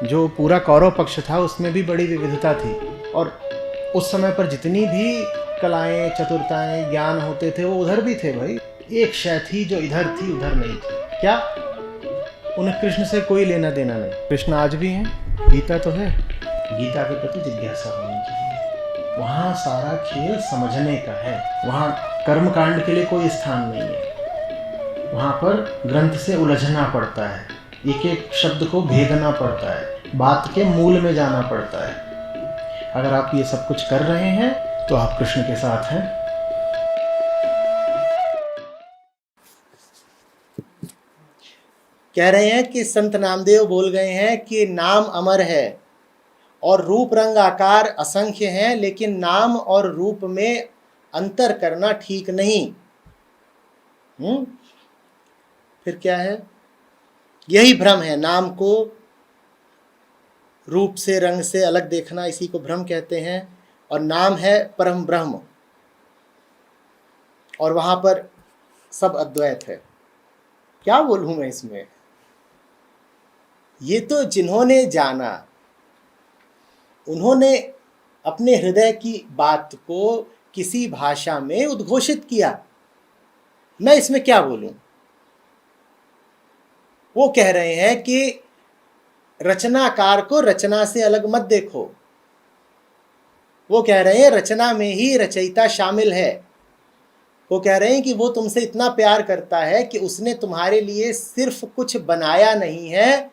जो पूरा कौरव पक्ष था उसमें भी बड़ी विविधता थी, और उस समय पर जितनी भी कलाएं, चतुरताएं, ज्ञान होते थे वो उधर भी थे भाई। एक शय थी जो इधर थी उधर नहीं थी। क्या? उन्हें कृष्ण से कोई लेना देना नहीं। कृष्ण आज भी हैं, गीता तो है, गीता के प्रति जिज्ञासा होनी चाहिए। वहाँ सारा खेल समझने का है, वहाँ कर्मकांड के लिए कोई स्थान नहीं है। वहाँ पर ग्रंथ से उलझना पड़ता है, एक एक शब्द को भेदना पड़ता है, बात के मूल में जाना पड़ता है। अगर आप ये सब कुछ कर रहे हैं तो आप कृष्ण के साथ हैं। कह रहे हैं कि संत नामदेव बोल गए हैं कि नाम अमर है और रूप रंग आकार असंख्य हैं, लेकिन नाम और रूप में अंतर करना ठीक नहीं। फिर क्या है? यही भ्रम है। नाम को रूप से, रंग से अलग देखना, इसी को भ्रम कहते हैं। और नाम है परम ब्रह्म, और वहां पर सब अद्वैत है। क्या बोलूं मैं इसमें? ये तो जिन्होंने जाना, उन्होंने अपने हृदय की बात को किसी भाषा में उद्घोषित किया। मैं इसमें क्या बोलूं? वो कह रहे हैं कि रचनाकार को रचना से अलग मत देखो। वो कह रहे हैं रचना में ही रचयिता शामिल है। वो कह रहे हैं कि वो तुमसे इतना प्यार करता है कि उसने तुम्हारे लिए सिर्फ कुछ बनाया नहीं है,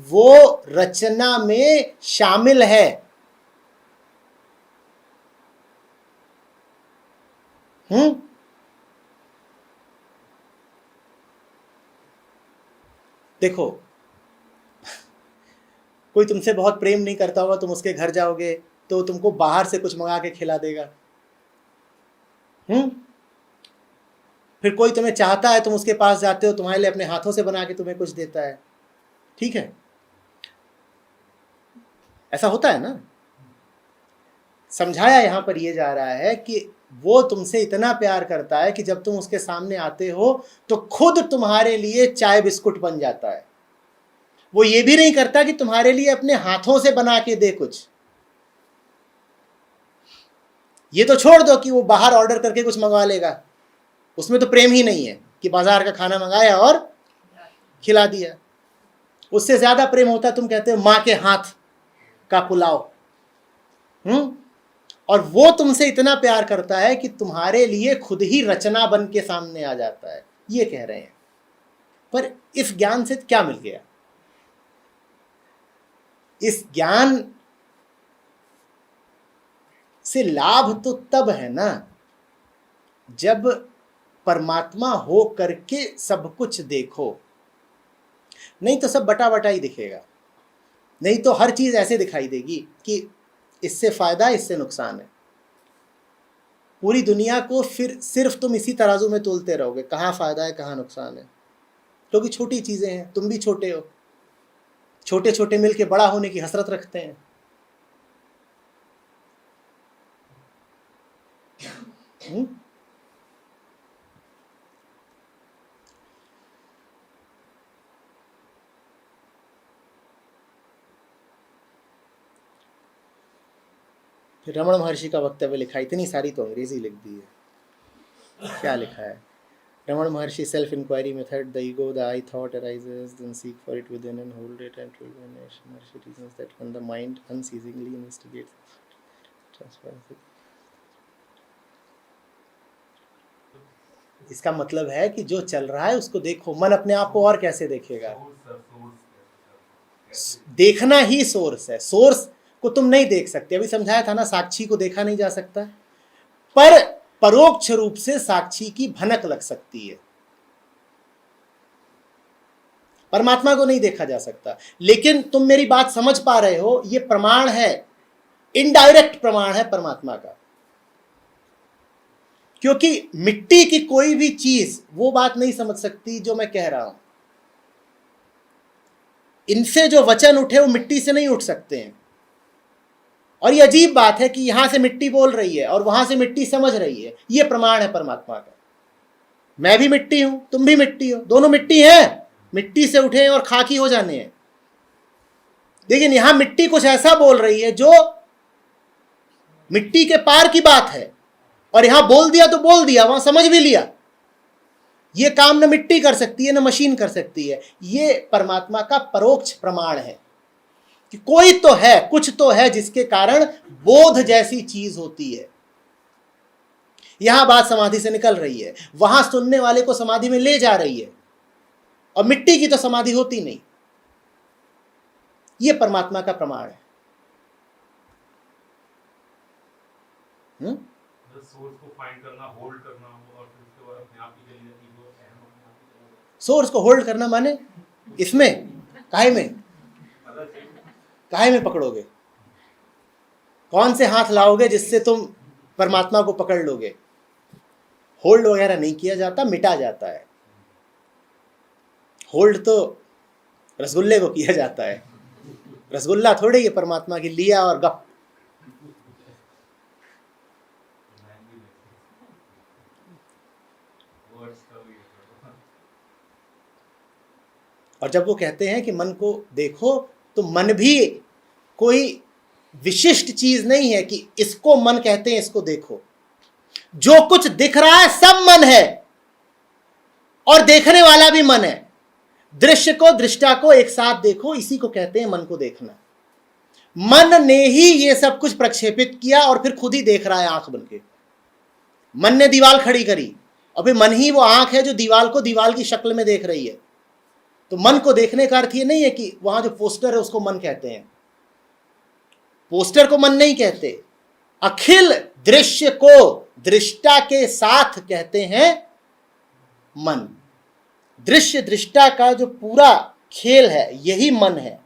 वो रचना में शामिल है। देखो, कोई तुमसे बहुत प्रेम नहीं करता होगा, तुम उसके घर जाओगे तो तुमको बाहर से कुछ मंगा के खिला देगा। फिर कोई तुम्हें चाहता है, तुम उसके पास जाते हो, तुम्हारे लिए अपने हाथों से बना के तुम्हें कुछ देता है। ठीक है, ऐसा होता है ना। समझाया यहां पर यह जा रहा है कि वो तुमसे इतना प्यार करता है कि जब तुम उसके सामने आते हो तो खुद तुम्हारे लिए चाय बिस्कुट बन जाता है। वो ये भी नहीं करता कि तुम्हारे लिए अपने हाथों से बना के दे कुछ। ये तो छोड़ दो कि वो बाहर ऑर्डर करके कुछ मंगवा लेगा, उसमें तो प्रेम ही नहीं है कि बाजार का खाना मंगाया और खिला दिया। उससे ज्यादा प्रेम होता है, तुम कहते हो, मां के हाथ का पुलाव। और वो तुमसे इतना प्यार करता है कि तुम्हारे लिए खुद ही रचना बन के सामने आ जाता है। ये कह रहे हैं। पर इस ज्ञान से क्या मिल गया? इस ज्ञान से लाभ तो तब है ना जब परमात्मा हो करके सब कुछ देखो। नहीं तो सब बटा बटा ही दिखेगा। नहीं तो हर चीज ऐसे दिखाई देगी कि इससे फायदा, इससे नुकसान है। पूरी दुनिया को फिर सिर्फ तुम इसी तराजू में तोलते रहोगे, कहाँ फायदा है कहाँ नुकसान है। क्योंकि छोटी चीजें हैं, तुम भी छोटे हो, छोटे छोटे मिलके बड़ा होने की हसरत रखते हैं। फिर रमण महर्षि का वक्तव्य लिखा, इतनी सारी तो अंग्रेजी लिख दी है। क्या लिखा है? Raman Maharshi, self inquiry method, the ego, the I thought arises, then seek for it within and hold it and will vanish. Maharishi reasons that when the mind unceasingly investigates, transforms it. इसका मतलब है कि जो चल रहा है उसको देखो। मन अपने आप को और कैसे देखेगा? देखना ही सोर्स है। सोर्स को तुम नहीं देख सकते। अभी समझाया था ना, साक्षी को देखा नहीं जा सकता, पर परोक्ष रूप से साक्षी की भनक लग सकती है। परमात्मा को नहीं देखा जा सकता। लेकिन तुम मेरी बात समझ पा रहे हो, ये प्रमाण है, इनडायरेक्ट प्रमाण है परमात्मा का। क्योंकि मिट्टी की कोई भी चीज वो बात नहीं समझ सकती जो मैं कह रहा हूं। इनसे जो वचन उठे वो मिट्टी से नहीं उठ सकते हैं। और ये अजीब बात है कि यहां से मिट्टी बोल रही है और वहां से मिट्टी समझ रही है। ये प्रमाण है परमात्मा का। मैं भी मिट्टी हूं, तुम भी मिट्टी हो, दोनों मिट्टी हैं। मिट्टी से उठे और खाकी हो जाने हैं। लेकिन यहां मिट्टी कुछ ऐसा बोल रही है जो मिट्टी के पार की बात है, और यहां बोल दिया तो बोल दिया, वहां समझ भी लिया। यह काम न मिट्टी कर सकती है न मशीन कर सकती है। यह परमात्मा का परोक्ष प्रमाण है कि कोई तो है, कुछ तो है जिसके कारण बोध जैसी चीज होती है। यहां बात समाधि से निकल रही है, वहां सुनने वाले को समाधि में ले जा रही है, और मिट्टी की तो समाधि होती नहीं। यह परमात्मा का प्रमाण है। सोर्स को फाइंड करना, होल्ड करना और फिर उसके बाद अपने आप ही चली जाती है, वो अहम अपने आप ही चला जाता सोर्स को होल्ड करना माने इसमें काहे में, है। काहे में पकड़ोगे? कौन से हाथ लाओगे जिससे तुम परमात्मा को पकड़ लोगे? होल्ड वगैरह नहीं किया जाता, मिटा जाता है। होल्ड तो रसगुल्ले को किया जाता है। रसगुल्ला थोड़े ये परमात्मा की लिया और गप। और जब वो कहते हैं कि मन को देखो, तो मन भी कोई विशिष्ट चीज नहीं है कि इसको मन कहते हैं, इसको देखो। जो कुछ दिख रहा है सब मन है, और देखने वाला भी मन है। दृश्य को, दृष्टा को एक साथ देखो, इसी को कहते हैं मन को देखना। मन ने ही ये सब कुछ प्रक्षेपित किया और फिर खुद ही देख रहा है आंख बन के। मन ने दीवार खड़ी करी, और फिर मन ही वो आंख है जो दीवार को दीवार की शक्ल में देख रही है। तो मन को देखने का अर्थ ये नहीं है कि वहां जो पोस्टर है उसको मन कहते हैं। पोस्टर को मन नहीं कहते। अखिल दृश्य को दृष्टा के साथ कहते हैं मन। दृश्य दृष्टा का जो पूरा खेल है यही मन है।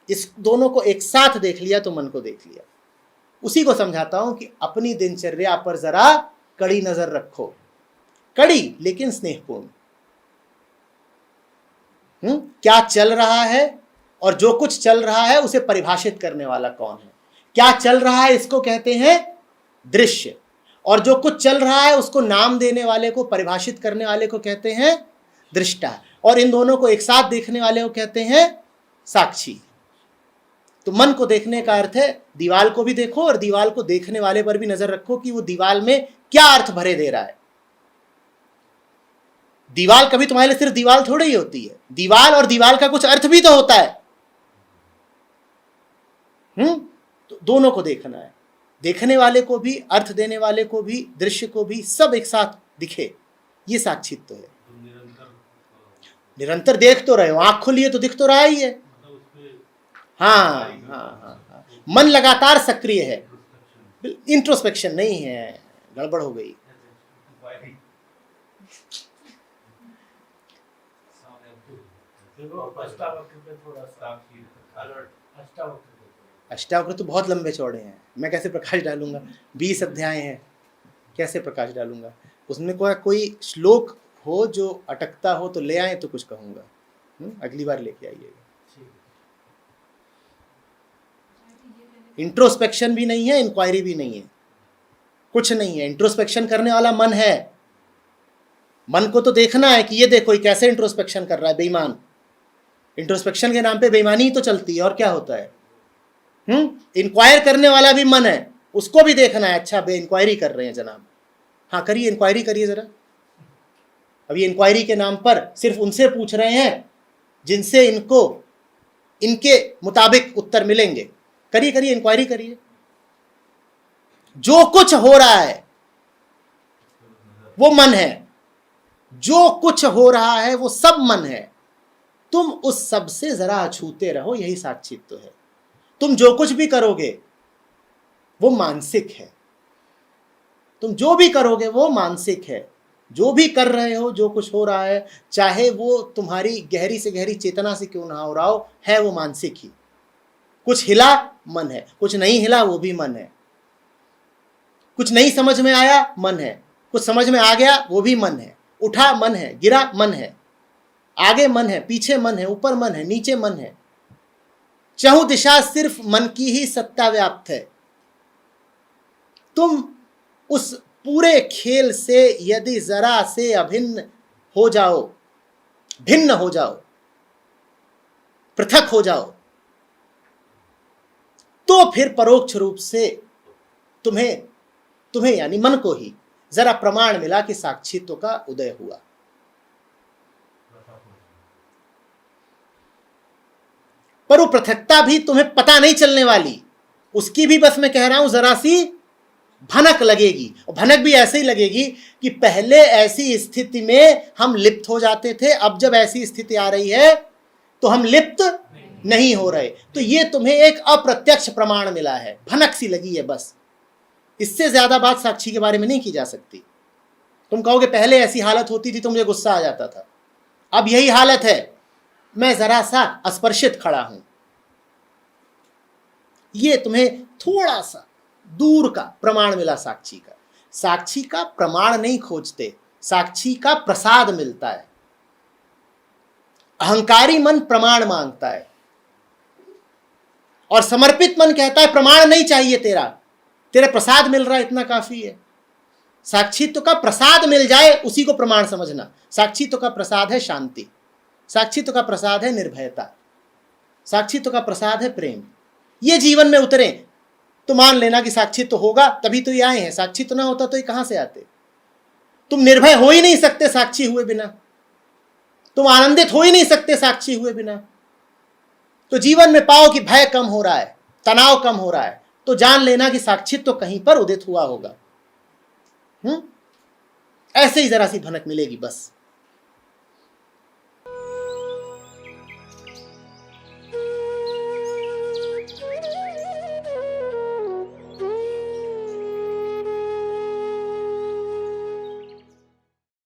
इस दोनों को एक साथ देख लिया तो मन को देख लिया। उसी को समझाता हूं कि अपनी दिनचर्या पर जरा कड़ी नजर रखो, कड़ी लेकिन स्नेहपूर्ण। क्या चल रहा है, और जो कुछ चल रहा है उसे परिभाषित करने वाला कौन है? क्या चल रहा है इसको कहते हैं दृश्य, और जो कुछ चल रहा है उसको नाम देने वाले को, परिभाषित करने वाले को कहते हैं दृष्टा, और इन दोनों को एक साथ देखने वाले को कहते हैं साक्षी। तो मन को देखने का अर्थ है दीवाल को भी देखो और दीवाल को देखने वाले पर भी नजर रखो कि वो दीवाल में क्या अर्थ भरे दे रहा है। दीवाल कभी तुम्हारे लिए सिर्फ दीवाल थोड़ी ही होती है, दीवाल और दीवाल का कुछ अर्थ भी तो होता है। तो दोनों को देखना है, देखने वाले को भी, अर्थ देने वाले को भी, दृश्य को भी, सब एक साथ दिखे, ये साक्षित्व है। निरंतर देख तो रहे हो, आंख खुली है तो दिख तो रहा ही है। हाँ, मन लगातार सक्रिय है, इंट्रोस्पेक्शन नहीं है, गड़बड़ हो गई। अष्टावक्र तो बहुत लंबे चौड़े हैं, मैं कैसे प्रकाश डालूंगा? 20 अध्याय हैं, कैसे प्रकाश डालूंगा? उसमें कोई श्लोक हो जो अटकता हो तो ले आए तो कुछ कहूंगा, अगली बार लेके आइएगा। इंट्रोस्पेक्शन भी नहीं है, इंक्वायरी भी नहीं है, कुछ नहीं है। इंट्रोस्पेक्शन करने वाला मन है। मन को तो देखना है कि ये देखो ये कैसे इंट्रोस्पेक्शन कर रहा है, बेईमान। इंट्रोस्पेक्शन के नाम पे बेईमानी ही तो चलती है, और क्या होता है? इंक्वायर करने वाला भी मन है, उसको भी देखना है। अच्छा बे इंक्वायरी कर रहे हैं जनाब, हाँ करिए, इंक्वायरी करिए जरा। अब ये इंक्वायरी के नाम पर सिर्फ उनसे पूछ रहे हैं जिनसे इनको इनके मुताबिक उत्तर मिलेंगे। करिए करिए, इंक्वायरी करिए। जो कुछ हो रहा है वो मन है, जो कुछ हो रहा है वो सब मन है। तुम उस सब से जरा अछूते रहो, यही साक्षित्व है। तुम जो कुछ भी करोगे वो मानसिक है, तुम जो भी करोगे वो मानसिक है। जो भी कर रहे हो, जो कुछ हो रहा है, चाहे वो तुम्हारी गहरी से गहरी चेतना से क्यों ना हो रहा हो, है वो मानसिक ही। कुछ हिला मन है, कुछ नहीं हिला वो भी मन है। कुछ नहीं समझ में आया मन है, कुछ समझ में आ गया वो भी मन है। उठा मन है, गिरा मन है, आगे मन है, पीछे मन है, ऊपर मन है, नीचे मन है। चहुं दिशा सिर्फ मन की ही सत्ता व्याप्त है। तुम उस पूरे खेल से यदि जरा से अभिन्न हो जाओ, भिन्न हो जाओ, पृथक हो जाओ, तो फिर परोक्ष रूप से तुम्हें यानी मन को ही जरा प्रमाण मिला कि साक्षित्व का उदय हुआ। पर वो पृथकता भी तुम्हें पता नहीं चलने वाली, उसकी भी बस मैं कह रहा हूं जरा सी भनक लगेगी, और भनक भी ऐसे ही लगेगी कि पहले ऐसी स्थिति में हम लिप्त हो जाते थे, अब जब ऐसी स्थिति आ रही है तो हम लिप्त नहीं हो रहे। तो ये तुम्हें एक अप्रत्यक्ष प्रमाण मिला है, भनक सी लगी है बस। इससे ज्यादा बात साक्षी के बारे में नहीं की जा सकती। तुम कहोगे पहले ऐसी हालत होती थी तो मुझे गुस्सा आ जाता था, अब यही हालत है, मैं जरा सा अस्पर्शित खड़ा हूं। ये तुम्हें थोड़ा सा दूर का प्रमाण मिला साक्षी का। साक्षी का प्रमाण नहीं खोजते, साक्षी का प्रसाद मिलता है। अहंकारी मन प्रमाण मांगता है और समर्पित मन कहता है प्रमाण नहीं चाहिए, तेरा प्रसाद मिल रहा है इतना काफी है। साक्षित्व का प्रसाद मिल जाए उसी को प्रमाण समझना। साक्षित्व का प्रसाद है शांति, साक्षित्व का प्रसाद है निर्भयता, साक्षित्व का प्रसाद है प्रेम। ये जीवन में उतरे तो मान लेना कि साक्षित्व होगा तभी तो ये आए हैं, साक्षित्व ना होता तो ये कहां से आते। तुम निर्भय हो ही नहीं सकते साक्षी हुए बिना, तुम आनंदित हो ही नहीं सकते साक्षी हुए बिना। तो जीवन में पाओ कि भय कम हो रहा है, तनाव कम हो रहा है, तो जान लेना कि साक्षित्व कहीं पर उदित हुआ होगा। ऐसे ही जरा सी भनक मिलेगी बस।